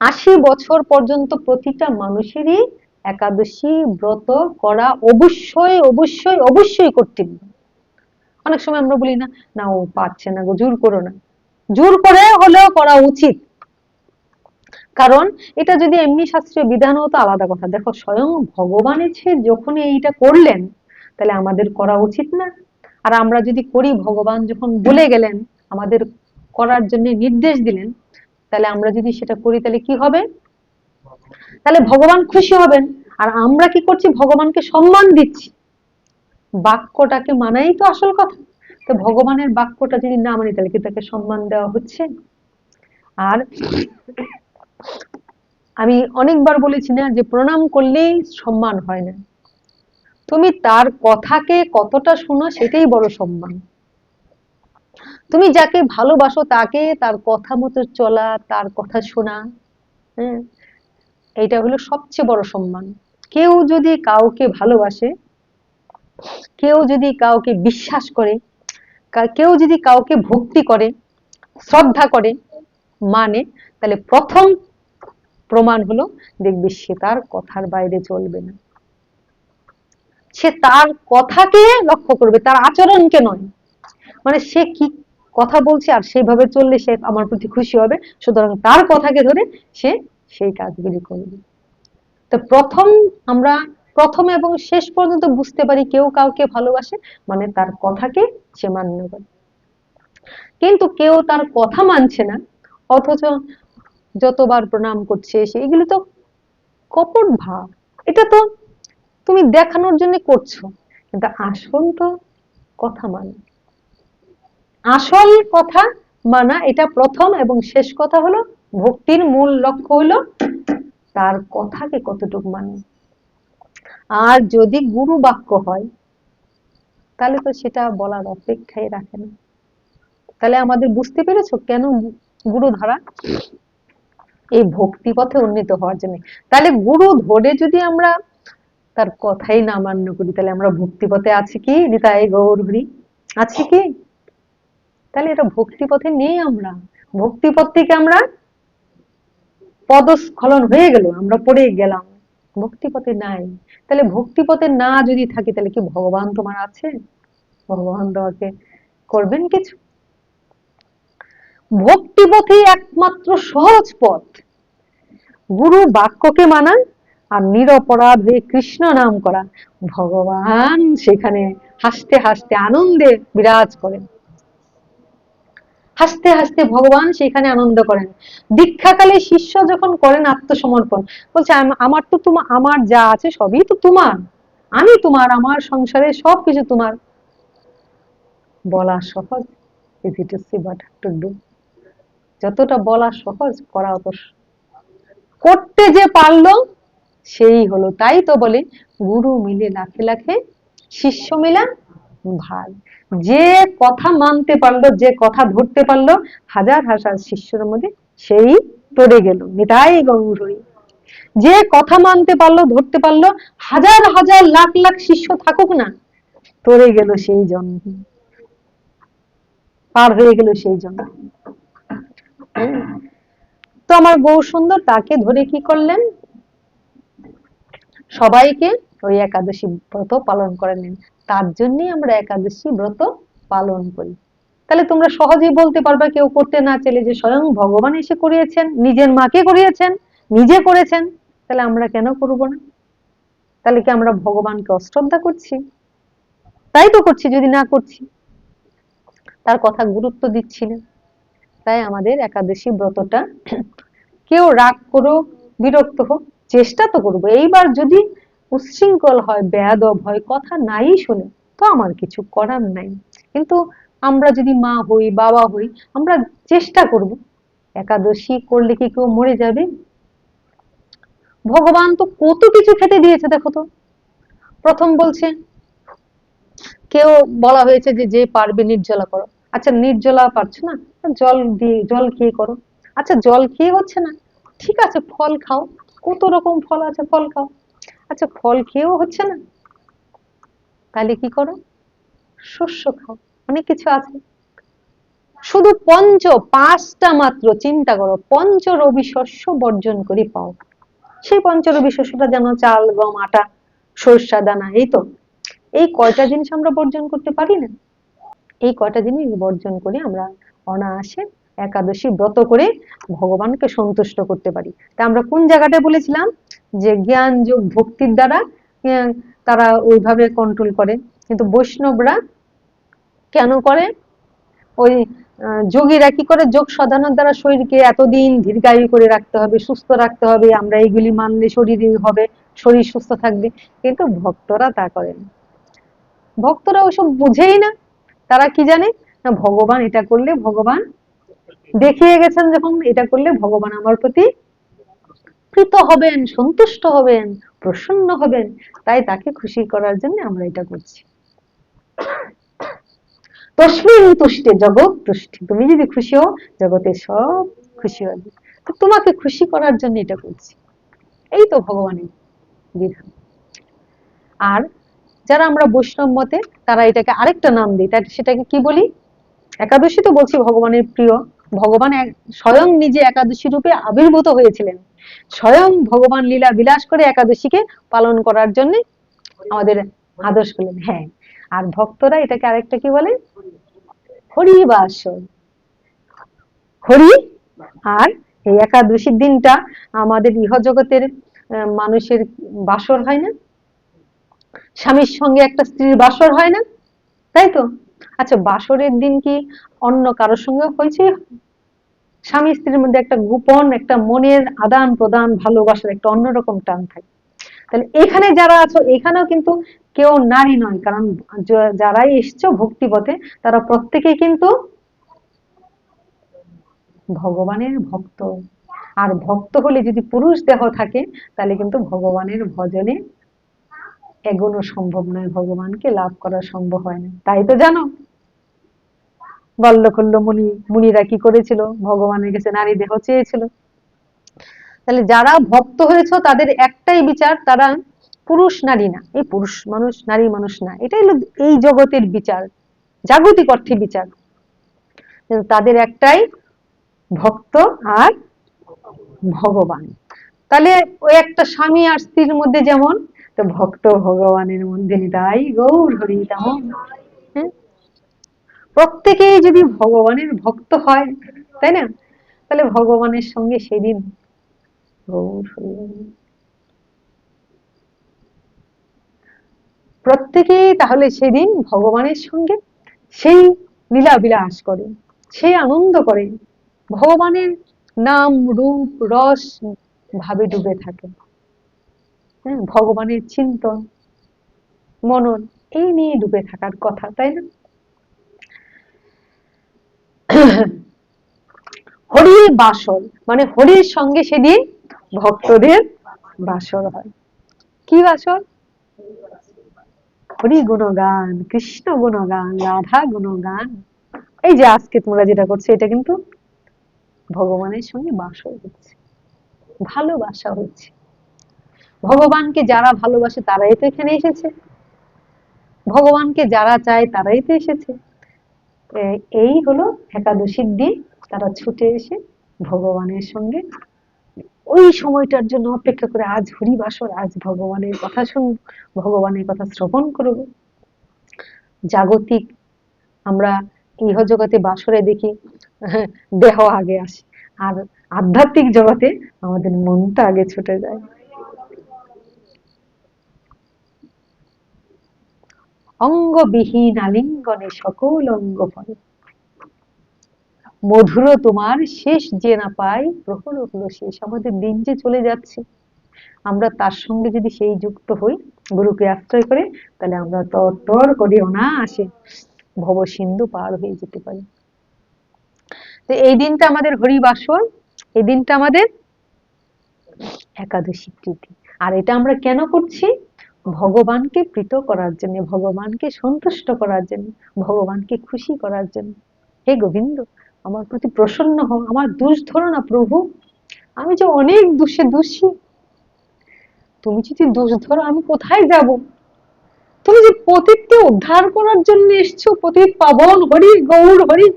S1: 80 বছর পর্যন্ত প্রতিটা মানুষেরই একাদশী ব্রত করা অবশ্যই অবশ্যই অবশ্যই কর্তব্য। অনেক সময় আমরা বলি না, না ও পারছে না গো, জোর করো না। জোর করে হলেও করা উচিত, কারণ এটা যদি এমনি শাস্ত্রীয় বিধান হতো আলাদা কথা। দেখো স্বয়ং ভগবান এসে যখন এইটা করলেন, তাহলে আমাদের করা উচিত না? আর আমরা যদি করি, ভগবান যখন বলে গেলেন, আমাদের করার জন্য নির্দেশ দিলেন, তাহলে আমরা যদি সেটা করি তাহলে কি হবে? তাহলে ভগবান খুশি হবেন। আর আমরা কি করছি? ভগবানকে সম্মান দিচ্ছি। বাক্যটাকে মানাই তো আসল কথা। তো ভগবানের বাক্যটা যদি না মানি, তাহলে কি তাকে সম্মান দেওয়া হচ্ছে? আর আমি অনেকবার বলেছি না, যে প্রণাম করলেই সম্মান হয় না, তুমি তার কথাকে কতটা শুনো সেটাই বড় সম্মান। তুমি যাকে ভালোবাসো তাকে তার কথা মতো চলা, তার কথা শোনা, হ্যাঁ, এইটা হলো সবচেয়ে বড় সম্মান। কেউ যদি কাউকে ভালোবাসে, কেউ যদি কাউকে বিশ্বাস করে, কেউ যদি কাউকে ভক্তি করে, শ্রদ্ধা করে, মানে, তাহলে প্রথম প্রমাণ হলো, দেখবে সে তার কথার বাইরে চলবে না। সে তার কথাকে লক্ষ্য করবে, তার আচরণকে নয়। মানে সে কি কথা বলছে আর সেইভাবে চললে সে আমার প্রতি খুশি হবে, সুতরাং তার কথাকে ধরে সে সেই কাজগুলি করবে। তো আমরা প্রথম এবং শেষ পর্যন্ত বুঝতে পারি কেউ কাউকে ভালোবাসে, মানে তার কথাকে সে মান্য করে। কিন্তু কেউ তার কথা মানছে না, অথচ যতবার প্রণাম করছে সে, এগুলো তো কপট ভাব। এটা তো তুমি দেখানোর জন্য করছো, কিন্তু আসল তো কথা মানা, আসল কথা মানা, এটা প্রথম এবং শেষ কথা হলো ভক্তির মূল লক্ষ্য হলো তার কথাকে কতটুকু মানে। আর যদি গুরু বাক্য হয়, তাহলে তো সেটা বলার অপেক্ষাই রাখে না। তাহলে আমাদের বুঝতে পেরেছো কেন গুরু ধরা? এই ভক্তি পথে উন্নীত হওয়ার জন্য। তাহলে গুরু ধরে যদি আমরা তার কথাই না মান্য করি, তাহলে আমরা ভক্তি পথে আছি কি? নিতাই গৌর হরি, আছি কি? তাহলে এটা ভক্তি পথে নেই। আমরা ভক্তি পথ থেকে আমরা পদস্খলন হয়ে গেল, আমরা পড়ে গেলাম, ভক্তি পথে নাই। তাহলে ভক্তি পথে না যদি থাকি, তাহলে কি ভগবান তোমার আছে? ভগবান তোমাকে করবেন কিছু? ভক্তি পথে একমাত্র সহজ পথ গুরু বাক্যকে মানা আর নিরপরাধ হয়ে কৃষ্ণ নাম করা। ভগবান সেখানে হাসতে হাসতে আনন্দে বিরাজ করেন, হাসতে হাসতে ভগবান সেখানে আনন্দ করেন। দীক্ষাকালে শিষ্য যখন করেন আত্মসমর্পণ, বলছে আমার তো তোমার, আমার যা আছে সবই তো তোমার, আমি তোমার, আমার সংসারে সবকিছু তোমার। বলা সহজ, easy to see but to do. যতটা বলা সহজ, করা অত করতে যে পারলো সেই হলো। তাই তো বলে গুরু মিলে লাখে লাখে, শিষ্য মিলা ভার। যে কথা মানতে পারলো, যে কথা ধরতে পারলো, হাজার হাজার শিষ্যের মধ্যে সেই তরে গেল। নিতাই গৌর হরি। যে কথা মানতে পারলো, ধরতে পারলো, হাজার হাজার লাখ লাখ শিষ্য থাকুক না, তরে গেল সেই জন, পার হয়ে গেল সেই জন। তো আমার গৌর সুন্দর তাকে ধরে কি করলেন? সবাইকে ওই একাদশী ব্রত পালন করে নেন। তার জন্যই আমরা একাদশী ব্রত পালন করি। তাহলে তোমরা সহজেই বলতে পারবে, কেউ করতে না চাইলে, যে স্বয়ং ভগবান এসে করিয়েছেন, নিজের মাকে করিয়েছেন, নিজে করেছেন, তাহলে আমরা কেন করব না? তাহলে কি আমরা ভগবানকে অশ্রদ্ধা করছি? তাই তো করছি। যদি না করছি, তার কথা গুরুত্ব দিচ্ছি না। তাই আমাদের একাদশী ব্রতটা কেউ রাগ করুক, বিরক্ত হোক, চেষ্টা তো করবো। এইবার যদি উচ্ছৃঙ্খল হয়, বেয়াদব হয়, কথা নাই শুনে, তো আমার কিছু করার নাই। কিন্তু আমরা যদি মা হই, বাবা হই, আমরা চেষ্টা করব। একাদশী করলে কি কেউ মরে যাবে? ভগবান তো কত কিছু খেতে দিয়েছে দেখো তো। প্রথম বলছে, কেউ বলা হয়েছে যে যে পারবে নির্জলা করো। আচ্ছা নির্জলা পারছো না, জল দিয়ে জল খেয়ে করো। আচ্ছা জল খেয়ে হচ্ছে না, ঠিক আছে ফল খাও, কত রকম ফল আছে, ফল খাও। আচ্ছা ফল খেয়েও হচ্ছে না, তাহলে কি করো? শস্য খাও, অনেক কিছু আছে। শুধু পাঁচটা মাত্র চিন্তা করো, পঞ্চরবি শস্য বর্জন করে পাও। সেই পঞ্চরবি শস্যটা যেন চাল, গম, আটা, সরষা দানা, এই তো। এই কয়টা জিনিস আমরা বর্জন করতে পারি না? এই কয়টা জিনিস বর্জন করে আমরা অনায়াসে একাদশী ব্রত করে ভগবানকে সন্তুষ্ট করতে পারি। তা আমরা কোন জায়গাটা বলেছিলাম যে জ্ঞান যোগ ভক্তির দ্বারা আহ, তারা ওইভাবে কন্ট্রোল করে, কিন্তু বৈষ্ণবরা কেন করে? ওই যোগীরা কি করে? যোগ সাধনার দ্বারা শরীরকে এতদিন দীর্ঘায়ু করে রাখতে হবে, সুস্থ রাখতে হবে, আমরা এইগুলি মানলে শরীর হবে, শরীর সুস্থ থাকবে। কিন্তু ভক্তরা তা করে না। ভক্তরা ওসব বুঝেই না। তারা কি জানে? না ভগবান এটা করলে ভগবান দেখিয়ে গেছেন, যখন এটা করলে ভগবান আমার প্রতি প্রীত হবেন, সন্তুষ্ট হবেন, প্রসন্ন হবেন, তাই তাকে খুশি করার জন্য আমরা এটা করছি। তস্মিন তুষ্টে জগৎ তুষ্টি, তুমি যদি খুশি হও জগতে সব খুশি হবে। তো তোমাকে খুশি করার জন্য এটা করছি। এই তো ভগবানের বিধান। আর যারা আমরা বৈষ্ণব মতে, তারা এটাকে আরেকটা নাম দিই, সেটাকে কি বলি? একাদশী তো বলছি ভগবানের প্রিয়। ভগবান স্বয়ং নিজে একাদশী রূপে আবির্ভূত হয়েছিলেন, স্বয়ং ভগবান লীলা বিলাস করে একাদশীকে পালন করার জন্য আমাদের আদেশ করলেন। হ্যাঁ, আর ভক্তরা এটাকে আরেকটা কি বলে? হরিবাসর। হরি আর এই একাদশীর দিনটা আমাদের ইহজগতের মানুষের বাসর হয় না? স্বামীর সঙ্গে একটা স্ত্রীর বাসর হয় না, তাই তো? আচ্ছা বাসরের দিন কি অন্য কারোর সঙ্গে হয়েছে? স্বামী স্ত্রীর মধ্যে একটা গোপন একটা মনের আদান প্রদান, ভালোবাসার একটা অন্যরকম টান থাকে। তাহলে এখানে যারা আছো, এখানেও কিন্তু কেউ নারী নয়, কারণ যারাই এসছো ভক্তি পথে তারা প্রত্যেকেই কিন্তু ভগবানের ভক্ত। আর ভক্ত হলে যদি পুরুষ দেহ থাকে, তাহলে কিন্তু ভগবানের ভজনে এগোনো সম্ভব নয়, ভগবানকে লাভ করা সম্ভব হয় না। তাই তো জানো বল্লখল্য মুনিরা কি করেছিল? ভগবানের কাছে নারী দেহ চেয়েছিল। তাহলে যারা ভক্ত হয়েছে তাদের একটাই বিচার, তারা পুরুষ নারী না, এই পুরুষ মানুষ নারী মানুষ না, এটাই হলো এই জগতের বিচার, জাগতিক অর্থে বিচার। কিন্তু তাদের একটাই, ভক্ত আর ভগবান। তাহলে ওই একটা স্বামী আর স্ত্রীর মধ্যে যেমন, তো ভক্ত ভগবানের মধ্যে তাই গৌর হরি তেমন। হ্যাঁ, প্রত্যেকেই যদি ভগবানের ভক্ত হয়, তাই না? তাহলে ভগবানের সঙ্গে সেদিন গৌর হরি প্রত্যেকেই তাহলে সেদিন ভগবানের সঙ্গে সেই লীলা বিলাস করে, সেই আনন্দ করে, ভগবানের নাম রূপ রস ভাবে ডুবে থাকে। হ্যাঁ, ভগবানের চিন্তন মনন এই নিয়ে ডুবে থাকার কথা, তাই না? হরির বাসর মানে হরির সঙ্গে সেদিন ভক্তদের বাসর হয়। কি বাসর? হরি গুণগান, কৃষ্ণ গুণগান, রাধা গুণগান। এই যে আজকে তোমরা যেটা করছো, এটা কিন্তু ভগবানের সঙ্গে বাসর হচ্ছে, ভালোবাসা হচ্ছে। ভগবানকে যারা ভালোবাসে তারাই তো এখানে এসেছে, ভগবানকে যারা চায় তারাই তো এসেছে। এই হলো একাদশীর দিন তারা ছুটে এসে ভগবানের সঙ্গে ওই সময়টার জন্য অপেক্ষা করে, আজ হরিবাসর, আজ ভগবানের কথা শুনবো, ভগবানের কথা শ্রবণ করব। জাগতিক আমরা ইহজগতে বাসরে দেখি দেহ আগে আসে, আর আধ্যাত্মিক জগতে আমাদের মনটা আগে ছুটে যায়। অঙ্গবিহীন আলিঙ্গনে সকল অঙ্গ ফলে। মধুর তোমার শেষ যে না পাই, প্রহর হলো শেষ। আমাদের দিন যে চলে যাচ্ছে, আমরা তার সঙ্গে যদি সেই যুক্ত হই, গুরুকে আশ্রয় করে, তাহলে আমরা তর করে অনায়াসে ভব সিন্ধু পার হয়ে যেতে পারি। তো এই দিনটা আমাদের হরিবাসর, এই দিনটা আমাদের একাদশী প্রীতি। আর এটা আমরা কেন করছি? ভগবানকে প্রীত করার জন্য, ভগবানকে সন্তুষ্ট করার জন্য, ভগবানকে খুশি করার জন্য। হে গোবিন্দ, আমার প্রতি প্রসন্ন হও, আমার দোষ ধরো না প্রভু, আমি যে অনেক দোষে দোষী, তুমি যদি দোষ ধরো আমি কোথায় যাব? তুমি যে পতিতকে উদ্ধার করার জন্য এসছো, পতিত পাবন হরি গৌর হরি,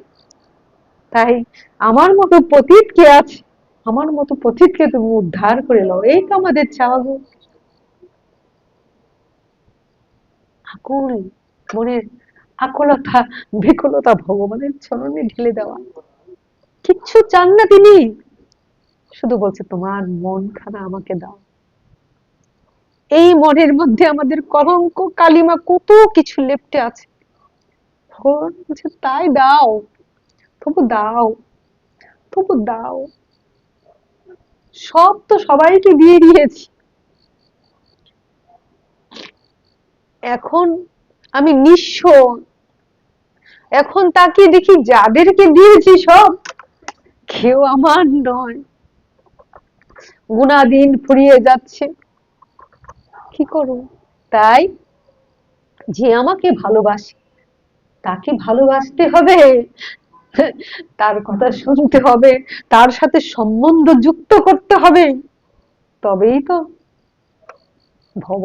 S1: তাই আমার মতো পতিত কে আছে? আমার মতো পতিতকে তুমি উদ্ধার করে নাও, এই তো আমাদের চাওয়া গো। আকুল মনের আকুলতা বিকুলতা ভগবানের চরণে ঢেলে দেওয়া। কিচ্ছু চান না তিনি, শুধু বলছে তোমার মন খানা আমাকে দাও। এই মনের মধ্যে আমাদের কলঙ্ক কালিমা কত কিছু লেপ্টে আছে, ভগবান বলছে তাই দাও, তবু দাও, তবু দাও। সব তো সবাইকে দিয়ে দিয়েছি, এখন আমি নিঃস্ব। এখন তাকে দেখি যাদেরকে দিয়েছি সব, কেউ আমার নয়, গুণাদিন ফুরিয়ে যাচ্ছে, কি করব? তাই যে আমাকে ভালোবাসে তাকে ভালোবাসতে হবে, তার কথা শুনতে হবে, তার সাথে সম্বন্ধ যুক্ত করতে হবে, তবেই তো ভব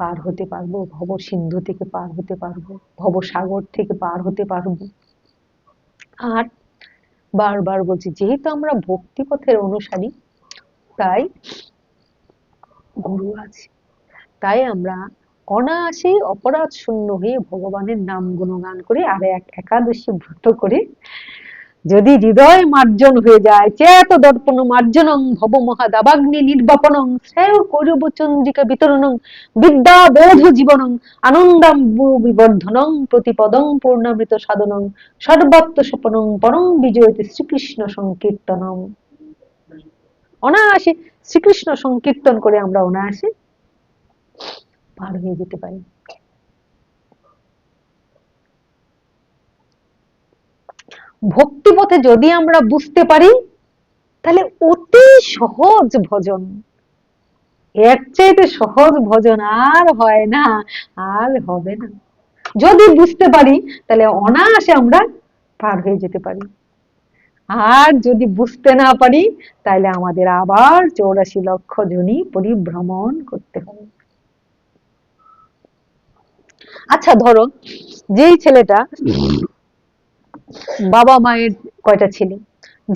S1: পার হতে পারবো, ভব সিন্ধু থেকে পার হতে পারবো, ভব সাগর থেকে পার হতে পারবো। আর বারবার বলছি, যেহেতু আমরা ভক্তি পথের অনুসারী, তাই গুরু আছে, তাই আমরা অনায়াসেই অপরাধ শূন্য হয়ে ভগবানের নাম গুণগান করে আর এক একাদশী ব্রত করে যদি হৃদয় মার্জন হয়ে যায়, চেত দর্পণ মার্জনং ভব মহাদাবাগ্নি নির্বাপনং শ্রেয় কৌরব চন্দ্রিকা বিতরণং বিদ্যা বোধ জীবনং আনন্দাম বিবর্ধনং প্রতিপদং পূর্ণামৃত সাধনং সর্বাত্ম স্বপনং পরং বিজয়তে শ্রীকৃষ্ণ সংকীর্তনম। অনায়াসে শ্রীকৃষ্ণ সংকীর্তন করে আমরা অনায়াসে পার হয়ে যেতে পারি। ভক্তি পথে যদি আমরা বুঝতে পারি, তাহলে অতি সহজ ভজন, এর চাইতে সহজ ভজন আর হয় না, আর হবে না। যদি বুঝতে পারি তাহলে অনায়াসে আমরা পার হয়ে যেতে পারি, আর যদি বুঝতে না পারি তাহলে আমাদের আবার 84 লক্ষ জনই পরিভ্রমণ করতে হবে। আচ্ছা ধরো, যেই ছেলেটা, বাবা মায়ের কয়টা ছেলে,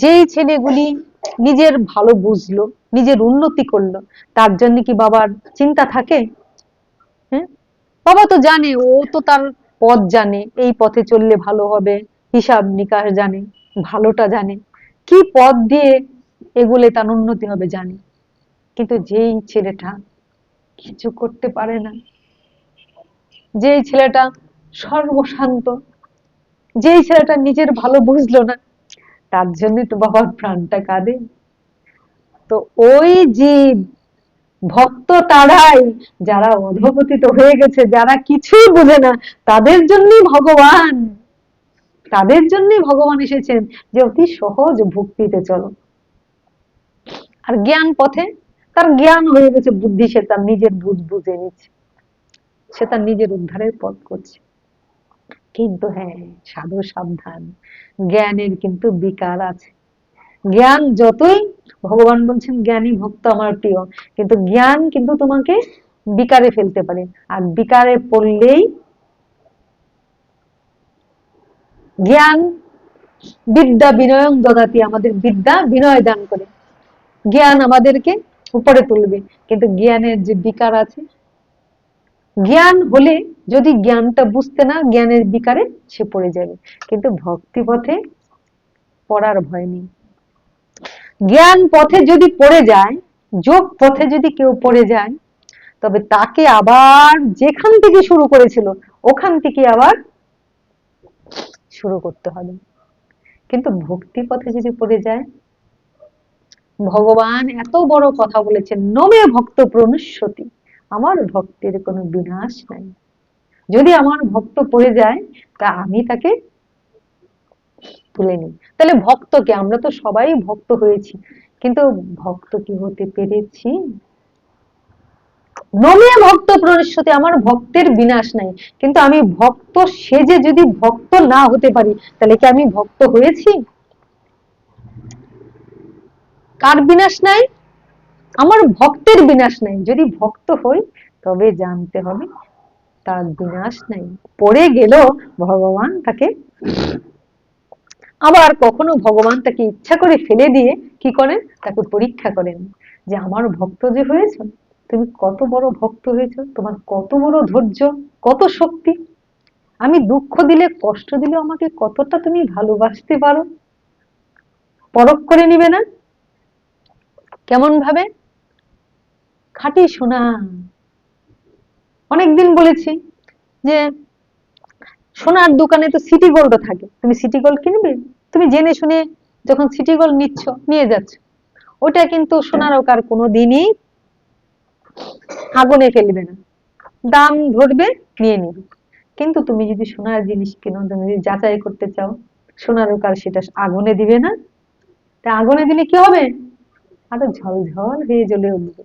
S1: যেই ছেলেগুলি নিজের ভালো বুঝলো, নিজের উন্নতি করলো, তার জন্য কি বাবার চিন্তা থাকে? হ্যাঁ, বাবা তো জানে, ও তো তার পথ জানে, এই পথে চললে ভালো হবে, হিসাব নিকাশ জানে, ভালোটা জানে, কি পথ দিয়ে এগুলে তার উন্নতি হবে জানে। কিন্তু যেই ছেলেটা কিছু করতে পারে না, যেই ছেলেটা সর্বশান্ত, যেই ছেলেটা নিজের ভালো বুঝলো না, তার জন্য তো বাবার প্রাণটা কাঁদে। তো ওই জীব ভক্ত তারাই যারা অধঃপতিত হয়ে গেছে, যারা কিছুই বোঝে না, তাদের জন্যই ভগবান, তাদের জন্যই ভগবান এসেছেন যে অতি সহজ ভক্তিতে চলো। আর জ্ঞান পথে, তার জ্ঞান হয়ে গেছে, বুদ্ধি, সে তার নিজের বুঝে নিচ্ছে, সে তার নিজের উদ্ধারের পথ করছে। কিন্তু হ্যাঁ, সাধু সাবধান, জ্ঞানের কিন্তু বিকার আছে। জ্ঞান যতই, ভগবান বলছেন জ্ঞানী ভক্ত আমার প্রিয়, কিন্তু জ্ঞান কিন্তু তোমাকে বিকারে ফেলতে পারে, আর বিকারে পড়লেই জ্ঞান বিদ্যা বিনয়ং দদাতি, আমাদের বিদ্যা বিনয় দান করে, জ্ঞান আমাদেরকে উপরে তুলবে। কিন্তু জ্ঞানের যে বিকার আছে, জ্ঞান হলে যদি জ্ঞানটা বুঝতে না, জ্ঞানের বিকারে সে পড়ে যাবে। কিন্তু ভক্তি পথে পড়ার ভয় নেই। জ্ঞান পথে যদি পড়ে যায়, যোগ পথে যদি কেউ পড়ে যায়, তবে তাকে আবার যেখান থেকে শুরু করেছিল ওখান থেকে আবার শুরু করতে হবে। কিন্তু ভক্তি পথে যদি পড়ে যায়, ভগবান এত বড় কথা বলেছেন, নমে ভক্ত প্রণশ্যতি, আমার ভক্তের কোনো বিনাশ নাই। যদি আমার ভক্ত পড়ে যায় তা আমি তাকে তুলে নিই। তাহলে ভক্তকে, আমরা তো সবাই ভক্ত হয়েছি, কিন্তু ভক্ত কি হতে পেরেছি? নমে ভক্ত প্রণশ্যতি, আমার ভক্তের বিনাশ নাই। কিন্তু আমি ভক্ত সেজে যদি ভক্ত না হতে পারি, তাহলে কি আমি ভক্ত হয়েছি? কার বিনাশ নাই? আমার ভক্তের বিনাশ নাই। যদি ভক্ত হই তবে জানতে হবে তার বিনাশ নাই। পড়ে গেল ভগবান তাকে, আবার কখনো ভগবান তাকে ইচ্ছা করে ফেলে দিয়ে কি করেন, তাকে পরীক্ষা করেন যে আমার ভক্ত যে হয়েছ, তুমি কত বড় ভক্ত হয়েছ, তোমার কত বড় ধৈর্য, কত শক্তি। আমি দুঃখ দিলে, কষ্ট দিলে আমাকে কতটা তুমি ভালোবাসতে পারো, পরখ করে নিবে না? কেমন ভাবে? খাঁটি সোনা। অনেকদিন বলেছি যে সোনার দোকানে তো সিটি গোল্ড থাকে, তুমি সিটি গোল্ড কিনবে, তুমি জেনে শুনে যখন সিটি গোল্ড নিচ্ছ, নিয়ে যাচ্ছ, ওটা কিন্তু সোনারকার কোনোদিনই আগুনে ফেলবে না, দাম ধরবে, নিয়ে নিবে। কিন্তু তুমি যদি সোনার জিনিস কিনো, তুমি যদি যাচাই করতে চাও, সোনারকার সেটা আগুনে দিবে না। তা আগুনে দিলে কি হবে? আরো ঝলঝল হয়ে জ্বলে উঠবে।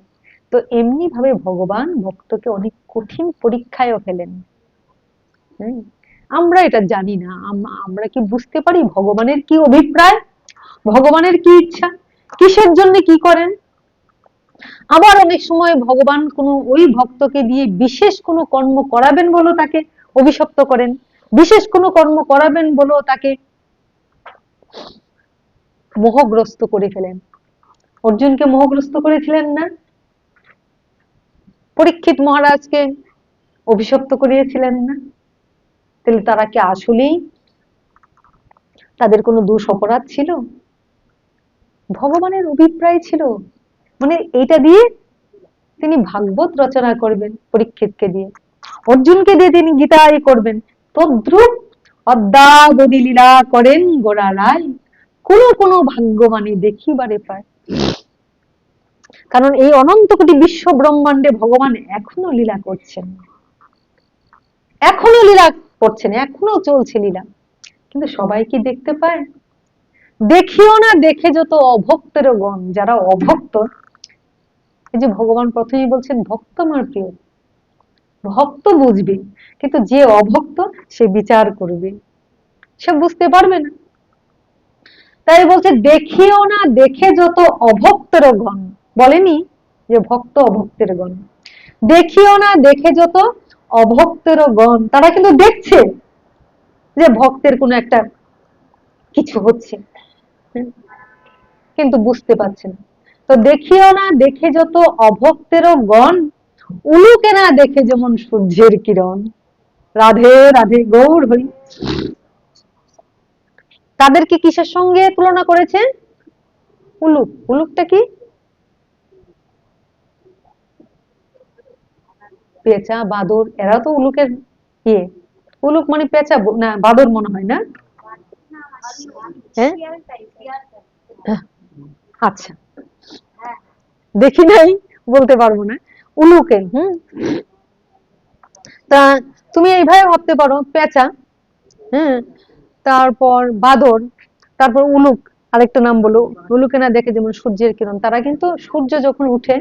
S1: তো এমনি ভাবে ভগবান ভক্তকে অনেক কঠিন পরীক্ষায়ও ফেলেন। হুম, আমরা এটা জানি না। আমরা কি বুঝতে পারি ভগবানের কি অভিপ্রায়, ভগবানের কি ইচ্ছা, কিসের জন্য কি করেন? আবার অনেক সময় ভগবান কোনো ওই ভক্তকে দিয়ে বিশেষ কোনো কর্ম করাবেন বলো তাকে অভিশপ্ত করেন, বিশেষ কোনো কর্ম করাবেন বলো তাকে মোহগ্রস্ত করে ফেলেন। অর্জুনকে মোহগ্রস্ত করেছিলেন না? পরীক্ষিত মহারাজকে অভিশপ্ত করিয়েছিলেন না? তাহলে তারা কি আসলেই, তাদের কোনো দোষ অপরাধ ছিল? ভগবানের অভিপ্রায় ছিল, মানে এটা দিয়ে তিনি ভাগবত রচনা করবেন পরীক্ষিতকে দিয়ে, অর্জুনকে দিয়ে তিনি গীতায় করবেন। তদ্রুপ অদ্যাবধি লীলা করেন গোড়ারায়, কোন কোন ভাগ্যবাণী দেখিবারে পায়। কারণ এই অনন্ত কোটি বিশ্ব ব্রহ্মাণ্ডে ভগবান এখনো লীলা করছেন, এখনো লীলা করছেন, এখনো চলছে লীলা। কিন্তু সবাই কি দেখতে পায়? দেখিও না দেখে যত অভক্তের গণ, যারা অভক্ত, এই যে ভগবান প্রথমেই বলছেন ভক্ত আমার প্রিয়, ভক্ত বুঝবে, কিন্তু যে অভক্ত সে বিচার করবে, সে বুঝতে পারবে না। তাই বলছে দেখিও না দেখে যত অভক্তের গণ, বলেনি যে ভক্ত অভক্তের গণ। দেখিও না দেখে যত অভক্তের গণ, তারা কিন্তু দেখছে যে ভক্তের কোনো একটা কিছু হচ্ছে, কিন্তু বুঝতে পারছে না। তো দেখিও না দেখে যত অভক্তের গণ, উলুকে না দেখে যেমন সূর্যের কিরণ। রাধে রাধে গৌর হরি। তাদেরকে কিসের সঙ্গে তুলনা করেছে? উলুক। উলুকটা কি? পেঁচা, বাদর, এরা তো উলুকের ইয়ে। উলুক মানে পেঁচা না বাদর মনে হয় না? হ্যাঁ, আচ্ছা, দেখি নাই, বলতে পারবো না। উলুকে, তা তুমি এইভাবে ভাবতে পারো, পেঁচা, হ্যাঁ, তারপর বাদর, তারপর উলুক। আরেকটা নাম বলো। উলুকে না দেখে যেমন সূর্যের কিরণ, তারা কিন্তু সূর্য যখন উঠে,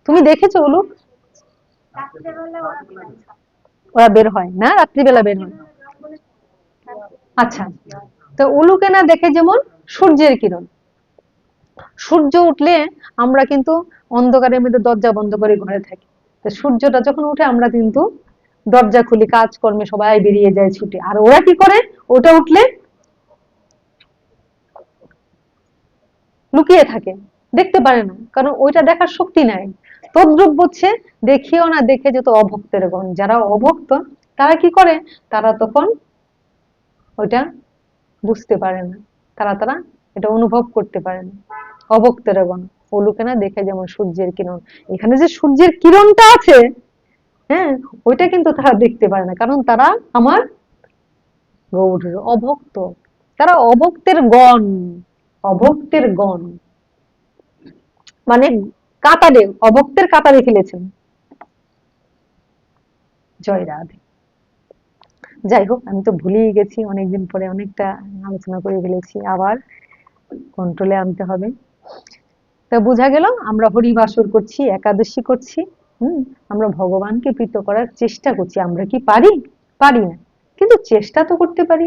S1: তুমি দেখেছো উলুক? ওরা বের হয় না, রাত্রিবেলা বের হয়। আচ্ছা, তো উলুকে না দেখে যেমন সূর্যের কিরণ। সূর্য উঠলে আমরা কিন্তু অন্ধকারের মধ্যে দরজা বন্ধ করে ঘরে থাকি, তো সূর্যটা যখন উঠে আমরা কিন্তু দরজা খুলি, কাজকর্মে সবাই বেরিয়ে যায় ছুটে। আর ওরা কি করে? ওটা উঠলে লুকিয়ে থাকে, দেখতে পারে না, কারণ ওইটা দেখার শক্তি নাই। তদ্রুপ হচ্ছে দেখিও না দেখে যত অভক্তের গণ, যারা অভক্ত তারা কি করে? তারা তখন ওইটা বুঝতে পারে না, তারা তারা এটা অনুভব করতে পারে না। অভক্তের গণ ওলুকে না দেখে যেমন সূর্যের কিরণ, এখানে যে সূর্যের কিরণটা আছে, হ্যাঁ, ওইটা কিন্তু তারা দেখতে পারে না, কারণ তারা আমার গৌর অভক্ত, তারা অভক্তের গণ, অভক্তের গণ, মানে কাতারে, অভক্তের কাতারে ফেলেছেন। জয় রাধে। যাই হোক, আমি তো ভুলেই গেছি, অনেকদিন পরে অনেকটা আলোচনা করে ফেলেছি, আবার কন্ট্রোলে আনতে হবে। তা বোঝা গেল আমরা হরিবাসর করছি, একাদশী করছি, আমরা ভগবানকে প্রীত করার চেষ্টা করছি। আমরা কি পারি? পারি না, কিন্তু চেষ্টা তো করতে পারি।